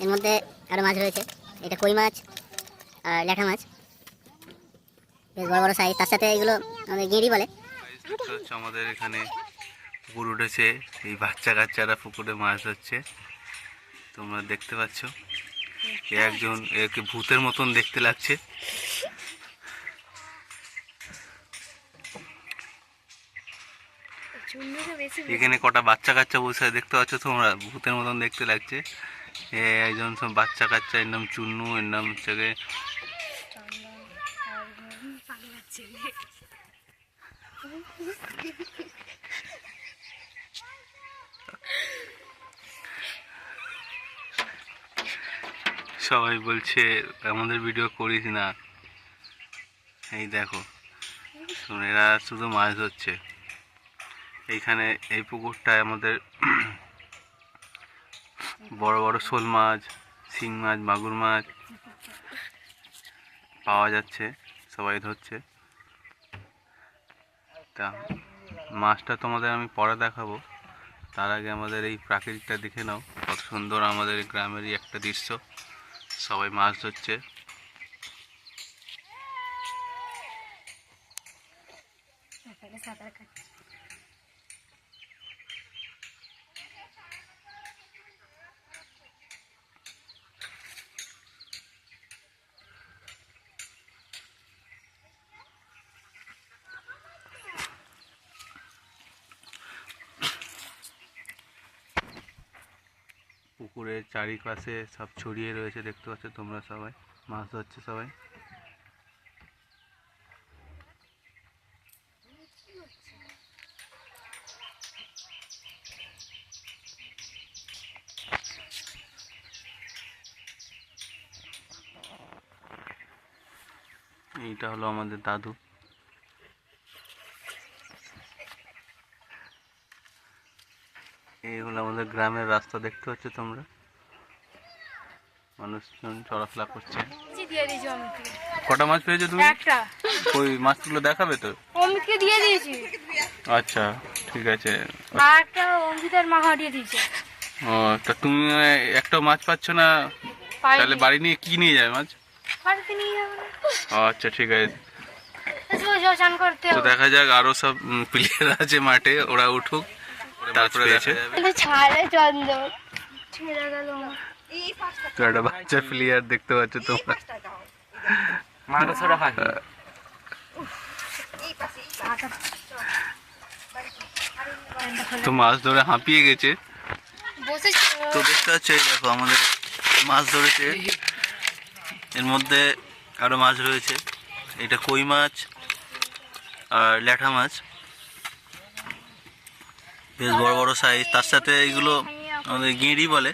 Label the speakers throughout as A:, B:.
A: এর মধ্যে আরো মাছ রয়েছে। এটা কই মাছ আর ল্যাঠা মাছ, বেশ বড় বড় সাইজ। তার সাথে এগুলো আমাদের গেঁড়ি বলে।
B: আমাদের এখানে পুকুর উঠেছে, এই বাচ্চা কাচ্চারা পুকুরে মাছ ধরছে, তোমরা দেখতে পাচ্ছ। একজন একে ভূতের মতন দেখতে লাগছে। এখানে কটা বাচ্চা কাচ্চা বসে দেখতে পাচ্ছ তোমরা, ভূতের মতন দেখতে লাগছে। একজন বাচ্চা কাচ্চা, এর নাম চুন্নু, এর নাম হচ্ছে সবাই বলছে আমাদের ভিডিও করিস না। এই দেখো এরা শুধু মাছ ধরছে এইখানে। এই পুকুরটায় আমাদের বড় বড় শোল মাছ, শিং মাছ, মাগুর মাছ পাওয়া যাচ্ছে, সবাই ধরছে। তা মাছটা তোমাদের আমি পরে দেখাবো, তার আগে আমাদের এই প্রাকৃতিকটা দেখে নাও, কত সুন্দর আমাদের গ্রামেরই একটা দৃশ্য। সবাই মাছ ধরছে। পুকুরের চারিপাশে সব ছড়িয়ে রয়েছে, দেখতে পাচ্ছ তোমরা, সবাই মাছ ধরছে সবাই। এইটা হলো আমাদের দাদু। এই হলো আমাদের গ্রামের রাস্তা, দেখতে পাচ্ছ তোমরা, মানুষজন চলাফেরা করছে। কটা মাছ পেয়েছো তুমি?
C: একটা।
B: ওই মাছগুলো দেখাবে তো?
C: অমিতকে দিয়ে দিয়েছি।
B: আচ্ছা ঠিক আছে।
C: আর একটা অমিতের মা হারিয়ে দিয়েছে।
B: ও, তা তুমি একটাও মাছ পাচ্ছ না, তাহলে বাড়ি নিয়ে কি নিয়ে যায় মাছ?
C: বাড়িতে নিয়ে যাবো।
B: আচ্ছা ঠিক আছে,
C: স্নান করতে
B: তো দেখা যাক। আরো সব প্লেয়ার আছে মাঠে, ওরা উঠুক, তারপরে দেখা যাবে।
C: ছাড়ে চন্দন ছেড়ে গেল।
B: তো একটা বাচ্চা প্লেয়ার দেখতে পাচ্ছ তোমরা। তো মাছ ধরে হাঁপিয়ে গেছে। তো দেখতে পাচ্ছ, এই দেখো আমাদের মাছ ধরেছে, এর মধ্যে আরো মাছ রয়েছে। এটা কই মাছ আর ল্যাঠা মাছ, বেশ বড় বড় সাইজ। তার সাথে এইগুলো আমাদের গেঁড়ি বলে।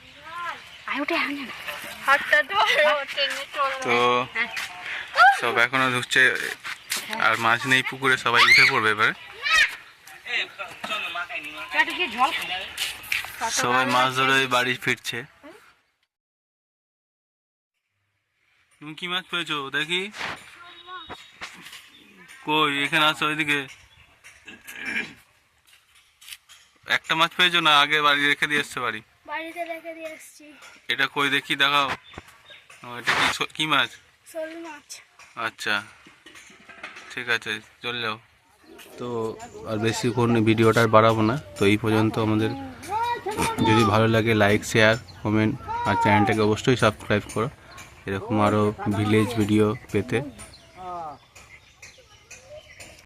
B: তো সব এখনো ঢুকছে, আর মাছ নেই পুকুরে, সবাই উঠে পড়বে এবারে। সবাই মাছ ধরে বাড়ি ফিরছে। তুমি কি মাছ পেয়েছো দেখি? কই, এখানে আসো, ওইদিকে। একটা মাছ পেয়েছো না আগে বাড়ি রেখে দিয়ে এসছে?
C: বাড়িতে রেখে দিয়ে এসেছি।
B: এটা কই দেখি, দেখাও। এটা কি মাছ?
C: শোল মাছ।
B: আচ্ছা ঠিক আছে, চলে যাও। তো আর বেশিক্ষণ ভিডিওটা আর বাড়াবো না, তো এই পর্যন্ত। আমাদের যদি ভালো লাগে লাইক, শেয়ার, কমেন্ট, আর চ্যানেলটাকে অবশ্যই সাবস্ক্রাইব করো এরকম আরও ভিলেজ ভিডিও পেতে।